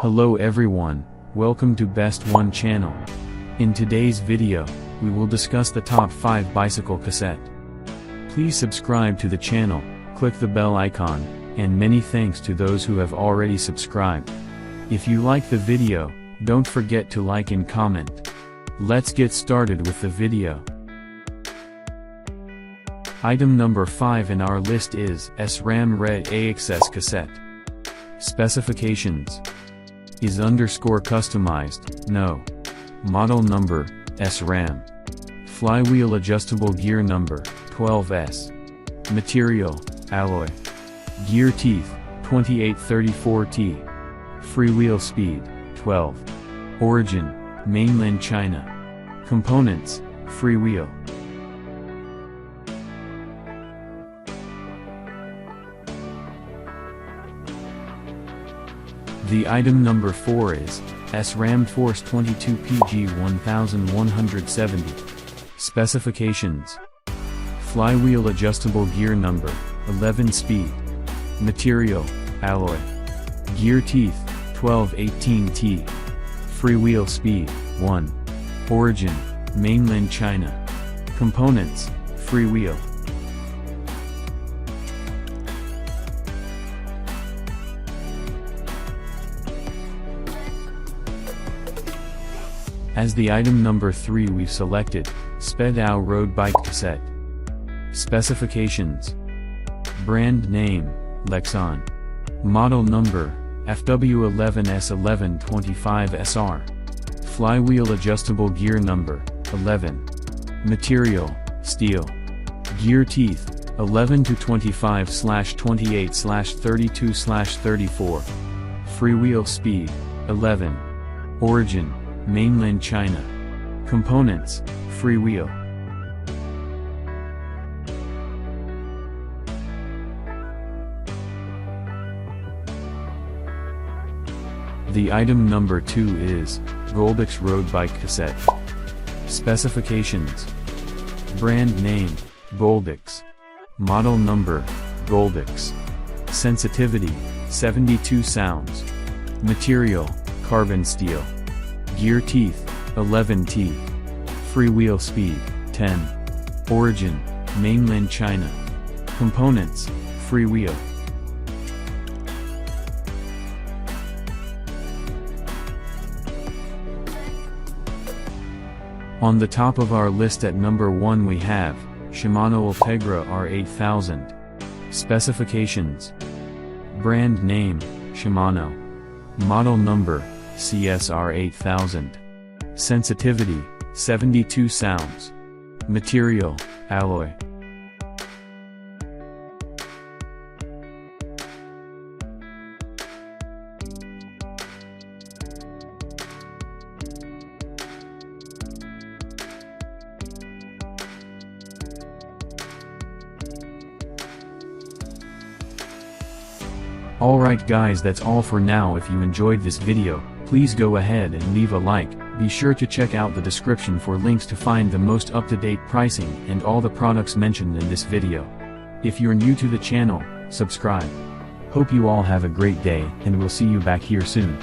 Hello everyone, welcome to Best One channel. In today's video, we will discuss the top 5 bicycle cassette. Please subscribe to the channel, click the bell icon, and many thanks to those who have already subscribed. If you like the video, don't forget to like and comment. Let's get started with the video. Item number 5 in our list is SRAM RedAXS Cassette. Specifications: is customized, no. Model number, SRAM. Flywheel adjustable gear number, 12S. Material, alloy. Gear teeth, 2834T. Freewheel speed, 12. Origin, mainland China. Components, freewheel. The item number 4 is SRAM Force 22PG1170. Specifications: flywheel adjustable gear number, 11 speed. Material, alloy. Gear teeth, 1218T. Freewheel speed, 1. Origin, mainland China. Components, freewheel. As the item number 3 we've selected, SRAM Road Bike Cassette. Specifications: brand name, Lexon. Model number, FW11S1125SR. Flywheel adjustable gear number, 11. Material, steel. Gear teeth, 11 to 25/28/32/34. Freewheel speed, 11. Origin, mainland China. Components, freewheel. The item number 2 is Goldx Road Bike Cassette. Specifications: brand name, Goldx. Model number, Goldx. Sensitivity, 72 sounds. Material, carbon steel. Gear teeth, 11T. Freewheel speed, 10. Origin, mainland China. Components, freewheel. On the top of our list at number 1 we have Shimano Ultegra R8000. Specifications: brand name, Shimano. Model number, CSR 8000. Sensitivity, 72 sounds. Material, alloy. Alright guys, that's all for now. If you enjoyed this video, please go ahead and leave a like. Be sure to check out the description for links to find the most up-to-date pricing and all the products mentioned in this video. If you're new to the channel, subscribe. Hope you all have a great day, and we'll see you back here soon.